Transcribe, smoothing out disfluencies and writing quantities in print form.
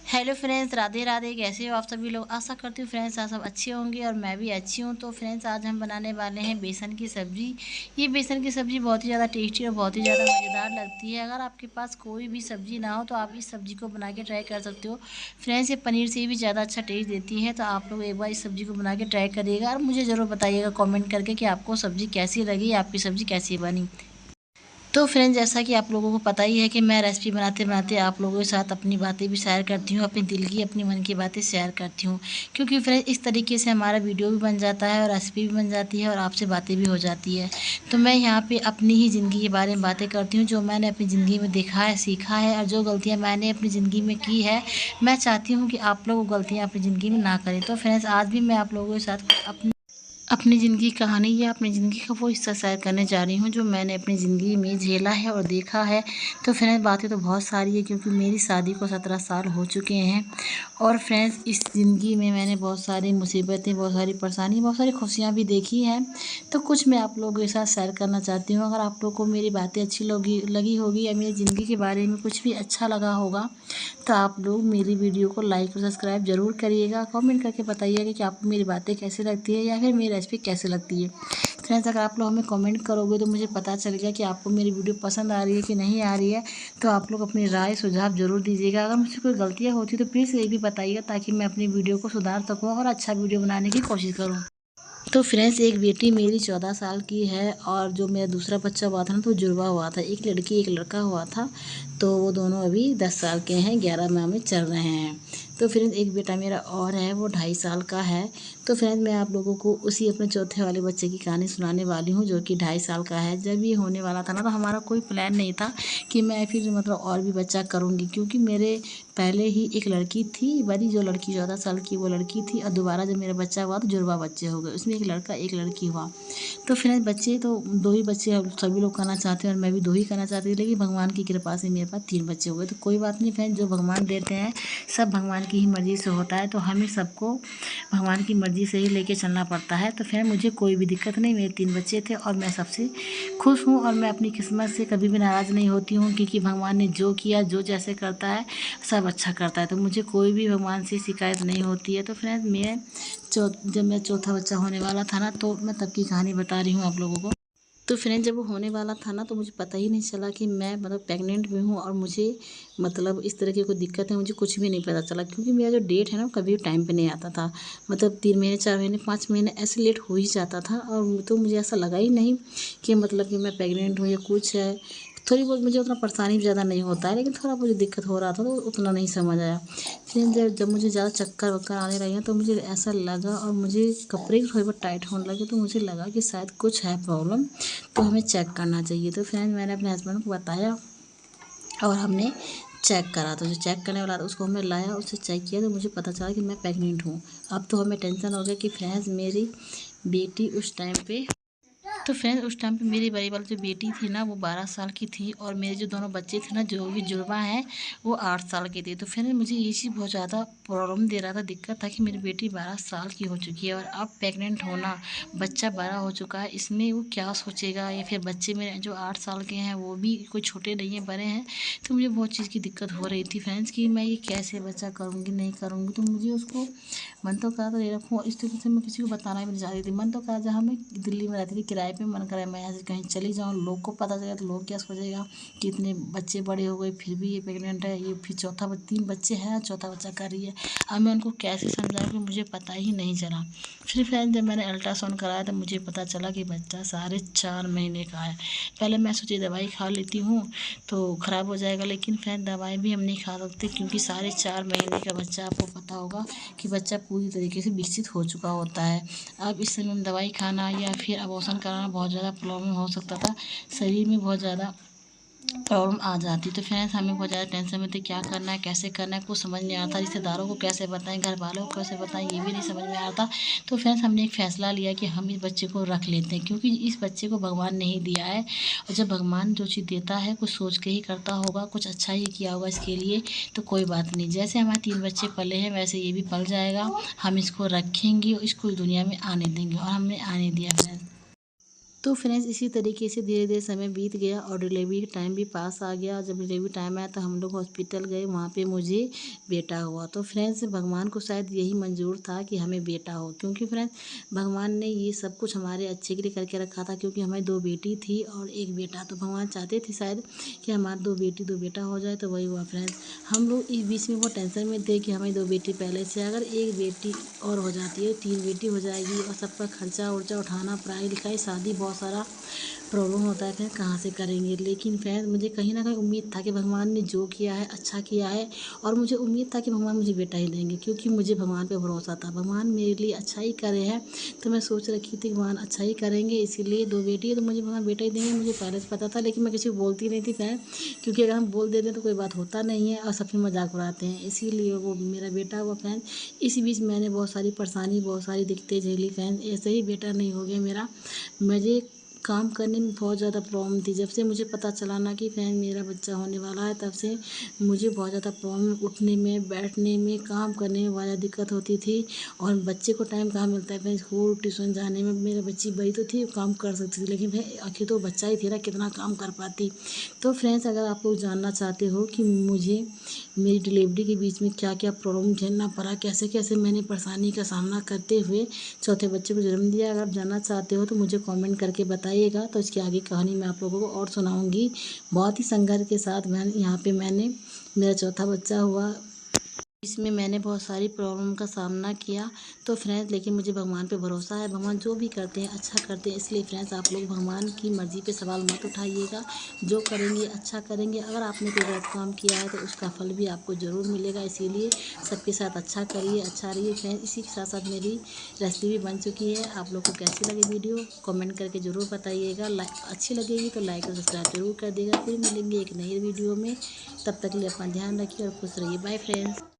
Hello friends, Radhe Radhe. कैसे हो आप सभी लोग? आशा करती हूँ फ्रेंड्स आप सब अच्छे होंगे और मैं भी अच्छी हूँ। तो फ्रेंड्स आज हम बनाने वाले हैं बेसन की सब्ज़ी। ये बेसन की सब्ज़ी बहुत ही ज़्यादा टेस्टी और बहुत ही ज़्यादा मज़ेदार लगती है। अगर आपके पास कोई भी सब्ज़ी ना हो तो आप इस सब्ज़ी को बना के ट्राई कर सकते हो। फ्रेंड्स ये पनीर से भी ज़्यादा अच्छा टेस्ट देती है। तो आप लोग एक बार इस सब्ज़ी को बना के ट्राई करिएगा और मुझे ज़रूर बताइएगा कॉमेंट करके कि आपको सब्ज़ी कैसी लगी, आपकी सब्ज़ी कैसी बनी। तो फ्रेंड्स जैसा कि आप लोगों को पता ही है कि मैं रेसिपी बनाते बनाते आप लोगों के साथ अपनी बातें भी शेयर करती हूँ, अपने दिल की अपनी मन की बातें शेयर करती हूँ। क्योंकि फ्रेंड्स इस तरीके से हमारा वीडियो भी बन जाता है और रेसिपी भी बन जाती है और आपसे बातें भी हो जाती है। तो मैं यहाँ पे अपनी ही ज़िंदगी के बारे में बातें करती हूँ, जो मैंने अपनी ज़िंदगी में देखा है, सीखा है और जो गलतियाँ मैंने अपनी ज़िंदगी में की है, मैं चाहती हूँ कि आप लोग वो गलतियाँ अपनी ज़िंदगी में ना करें। तो फ्रेंड्स आज भी मैं आप लोगों के साथ अपनी ज़िंदगी कहानी या अपनी ज़िंदगी का वो हिस्सा शेयर करने जा रही हूँ जो मैंने अपनी ज़िंदगी में झेला है और देखा है। तो फ्रेंड्स बातें तो बहुत सारी है क्योंकि मेरी शादी को 17 साल हो चुके हैं और फ्रेंड्स इस ज़िंदगी में मैंने बहुत सारी मुसीबतें, बहुत सारी परेशानी, बहुत सारी खुशियाँ भी देखी हैं। तो कुछ मैं आप लोगों के साथ शेयर करना चाहती हूँ। अगर आप लोग को मेरी बातें अच्छी लगी होगी या मेरी ज़िंदगी के बारे में कुछ भी अच्छा लगा होगा तो आप लोग मेरी वीडियो को लाइक और सब्सक्राइब ज़रूर करिएगा। कमेंट करके बताइएगा कि आपको मेरी बातें कैसी लगती है या फिर मेरी रेसिपी कैसी लगती है। फ्रेंड्स अगर आप लोग हमें कमेंट करोगे तो मुझे पता चलेगा कि आपको मेरी वीडियो पसंद आ रही है कि नहीं आ रही है। तो आप लोग अपनी राय सुझाव ज़रूर दीजिएगा। अगर मुझसे कोई गलतियाँ होती तो प्लीज़ ये भी बताइएगा ताकि मैं अपनी वीडियो को सुधार सकूँ और अच्छा वीडियो बनाने की कोशिश करूँ। तो फ्रेंड्स एक बेटी मेरी 14 साल की है और जो मेरा दूसरा बच्चा हुआ था ना तो जुड़वा हुआ था, एक लड़की एक लड़का हुआ था। तो वो दोनों अभी 10 साल के हैं, 11 माह में चल रहे हैं। तो फ्रेंड्स एक बेटा मेरा और है, वो 2.5 साल का है। तो फ्रेंड्स मैं आप लोगों को उसी अपने चौथे वाले बच्चे की कहानी सुनाने वाली हूँ जो कि 2.5 साल का है। जब ये होने वाला था ना तो हमारा कोई प्लान नहीं था कि मैं फिर मतलब और भी बच्चा करूँगी, क्योंकि मेरे पहले ही एक लड़की थी बड़ी, जो लड़की 14 साल की वो लड़की थी और दोबारा जब मेरा बच्चा हुआ तो जुड़वा बच्चे हो गए, उसमें एक लड़का एक लड़की हुआ। तो फ्रेंड्स बच्चे तो 2 ही बच्चे अब सभी लोग करना चाहते हैं और मैं भी 2 ही करना चाहती थी, लेकिन भगवान की कृपा से मेरे पास 3 बच्चे हो गए। तो कोई बात नहीं फ्रेंड्स, जो भगवान देते हैं सब भगवान की ही मर्ज़ी से होता है। तो हमें सबको भगवान की मर्ज़ी से ही लेके चलना पड़ता है। तो फ्रेंड मुझे कोई भी दिक्कत नहीं, मेरे 3 बच्चे थे और मैं सबसे खुश हूँ और मैं अपनी किस्मत से कभी भी नाराज़ नहीं होती हूँ, क्योंकि भगवान ने जो किया, जो जैसे करता है सब अच्छा करता है। तो मुझे कोई भी भगवान से शिकायत नहीं होती है। तो फ्रेंड्स मैं जब मेरा चौथा बच्चा होने वाला था ना तो मैं तब की कहानी बता रही हूँ आप लोगों को। तो फ्रेंड जब वो होने वाला था ना तो मुझे पता ही नहीं चला कि मैं मतलब प्रेग्नेंट भी हूँ और मुझे मतलब इस तरह की कोई दिक्कत है, मुझे कुछ भी नहीं पता चला, क्योंकि मेरा जो डेट है ना कभी टाइम पे नहीं आता था। मतलब 3 महीने 4 महीने 5 महीने ऐसे लेट हो ही जाता था और तो मुझे ऐसा लगा ही नहीं कि मतलब कि मैं प्रेग्नेंट हूँ या कुछ है। थोड़ी बहुत मुझे उतना परेशानी भी ज़्यादा नहीं होता है, लेकिन थोड़ा मुझे दिक्कत हो रहा था तो उतना नहीं समझ आया। फिर जब मुझे ज़्यादा चक्कर वक्कर आने लगे तो मुझे ऐसा लगा और मुझे कपड़े भी थोड़े बहुत टाइट होने लगे, तो मुझे लगा कि शायद कुछ है प्रॉब्लम, तो हमें चेक करना चाहिए। तो फ्रेंड मैंने अपने हस्बैंड को बताया और हमने चेक करा। तो जो चेक करने वाला था उसको हमने लाया, उससे चेक किया तो मुझे पता चला कि मैं प्रेग्नेंट हूँ। अब तो हमें टेंशन हो गया कि फ्रेंड्स मेरी बेटी उस टाइम पे तो फ्रेंड्स उस टाइम पे मेरी बड़ी वाली जो बेटी थी ना वो 12 साल की थी और मेरे जो दोनों बच्चे थे ना जो भी जुड़वा हैं वो 8 साल के थे। तो फ्रेंड्स मुझे ये चीज़ बहुत ज़्यादा प्रॉब्लम दे रहा था, दिक्कत था कि मेरी बेटी 12 साल की हो चुकी है और अब प्रेग्नेंट होना, बच्चा बड़ा हो चुका है, इसमें वो क्या सोचेगा, या फिर बच्चे मेरे जो 8 साल के हैं वो भी कोई छोटे नहीं हैं, बड़े हैं। तो मुझे बहुत चीज़ की दिक्कत हो रही थी फ्रेंड्स कि मैं ये कैसे बच्चा करूँगी नहीं करूँगी। तो मुझे उसको मन तो करा तो ले रखूँ, इस तरीके से मैं किसी को बताना भी नहीं चाहती थी। मन तो करा, जहाँ मैं दिल्ली में रहती थी किराए पे, मन करे मैं यहाँ से कहीं चली जाऊँ, लोग को पता चलेगा तो लोग क्या सोचेगा कि इतने बच्चे बड़े हो गए फिर भी ये प्रेग्नेंट है, ये फिर चौथा 3 बच्चे हैं, चौथा बच्चा कर रही है। अब मैं उनको कैसे समझाऊँ कि मुझे पता ही नहीं चला। फिर फ्रेंड जब मैंने अल्ट्रासाउंड कराया तो मुझे पता चला कि बच्चा 4.5 महीने का है। पहले मैं सोची दवाई खा लेती हूँ तो ख़राब हो जाएगा, लेकिन फ्रेंड दवाई भी हम नहीं खा सकते, क्योंकि 4.5 महीने का बच्चा आपको पता होगा कि बच्चा पूरी तरीके से विकसित हो चुका होता है। अब इस समय में दवाई खाना या फिर अबॉर्शन कराना बहुत ज़्यादा प्रॉब्लम हो सकता था, शरीर में बहुत ज़्यादा प्रॉब्लम आ जाती। तो फ्रेंड्स हमें बहुत ज़्यादा टेंशन में थे, क्या करना है कैसे करना है कुछ समझ नहीं आ रहा था, रिश्तेदारों को कैसे बताएं, घर वालों को कैसे बताएं, ये भी नहीं समझ में आ रहा था। तो फ्रेंड्स हमने एक फ़ैसला लिया कि हम इस बच्चे को रख लेते हैं, क्योंकि इस बच्चे को भगवान ने ही दिया है और जब भगवान जो चीज़ देता है कुछ सोच के ही करता होगा, कुछ अच्छा ही किया होगा इसके लिए। तो कोई बात नहीं, जैसे हमारे 3 बच्चे पले हैं वैसे ये भी पल जाएगा, हम इसको रखेंगे और इसको इस दुनिया में आने देंगे और हमने आने दिया फ्रेंड्स। तो फ्रेंड्स इसी तरीके से धीरे धीरे समय बीत गया और डिलीवरी का टाइम भी पास आ गया। जब डिलीवरी टाइम आया तो हम लोग हॉस्पिटल गए, वहाँ पे मुझे बेटा हुआ। तो फ्रेंड्स भगवान को शायद यही मंजूर था कि हमें बेटा हो, क्योंकि फ्रेंड्स भगवान ने ये सब कुछ हमारे अच्छे के लिए करके रखा था, क्योंकि हमें 2 बेटी थी और 1 बेटा। तो भगवान चाहते थे शायद कि हमारे 2 बेटी 2 बेटा हो जाए, तो वही हुआ फ्रेंड्स। हम लोग इस बीच में बहुत टेंशन में थे कि हमें 2 बेटी पहले से, अगर 1 बेटी और हो जाती है 3 बेटी हो जाएगी और सबका खर्चा उर्चा उठाना, पढ़ाई लिखाई, शादी, बहुत सारा प्रॉब्लम होता है, फिर कहाँ से करेंगे। लेकिन फ्रेंड्स मुझे कहीं ना कहीं उम्मीद था कि भगवान ने जो किया है अच्छा किया है, और मुझे उम्मीद था कि भगवान मुझे बेटा ही देंगे, क्योंकि मुझे भगवान पे भरोसा था, भगवान मेरे लिए अच्छा ही करे हैं। तो मैं सोच रखी थी भगवान अच्छा ही करेंगे, इसीलिए 2 बेटी है तो मुझे भगवान बेटा ही देंगे, मुझे पहले से पता था। लेकिन मैं किसी को बोलती नहीं थी फ्रेंड, क्योंकि अगर हम बोल देते हैं तो कोई बात होता नहीं है और सब फिर मजाक उड़ाते हैं, इसीलिए वो मेरा बेटा हुआ फ्रेंड। इसी बीच मैंने बहुत सारी परेशानी, बहुत सारी दिक्कतें झेली फ्रेंड, ऐसे ही बेटा नहीं हो गया मेरा। मुझे काम करने में बहुत ज़्यादा प्रॉब्लम थी। जब से मुझे पता चला ना कि फ्रेंड मेरा बच्चा होने वाला है, तब से मुझे बहुत ज़्यादा प्रॉब्लम, उठने में, बैठने में, काम करने में बहुत ज़्यादा दिक्कत होती थी। और बच्चे को टाइम कहाँ मिलता है फ्रेंड, स्कूल ट्यूशन जाने में। मेरा बच्ची बड़ी तो थी, काम कर सकती थी, लेकिन फिर आखिर तो बच्चा ही थी ना, कितना काम कर पाती। तो फ्रेंड्स अगर आप लोग जानना चाहते हो कि मुझे मेरी डिलीवरी के बीच में क्या क्या प्रॉब्लम झेलना पड़ा, कैसे कैसे मैंने परेशानी का सामना करते हुए चौथे बच्चे को जन्म दिया, अगर आप जानना चाहते हो तो मुझे कमेंट करके बताइएगा। तो इसकी आगे कहानी मैं आप लोगों को और सुनाऊंगी। बहुत ही संघर्ष के साथ मैंने मेरा चौथा बच्चा हुआ। इसमें मैंने बहुत सारी प्रॉब्लम का सामना किया। तो फ्रेंड्स लेकिन मुझे भगवान पे भरोसा है, भगवान जो भी करते हैं अच्छा करते हैं। इसलिए फ्रेंड्स आप लोग भगवान की मर्ज़ी पे सवाल मत उठाइएगा, जो करेंगे अच्छा करेंगे। अगर आपने कोई गलत काम किया है तो उसका फल भी आपको ज़रूर मिलेगा, इसीलिए सबके साथ अच्छा करिए, अच्छा रहिए फ्रेंड्स। इसी के साथ साथ मेरी रेसिपी भी बन चुकी है। आप लोग को कैसी लगी वीडियो कमेंट करके ज़रूर बताइएगा। अच्छी लगेगी तो लाइक और सब्सक्राइब जरूर कर देगा। फिर मिलेंगे एक नई वीडियो में, तब तक के लिए अपना ध्यान रखिए और खुश रहिए। Bye friends.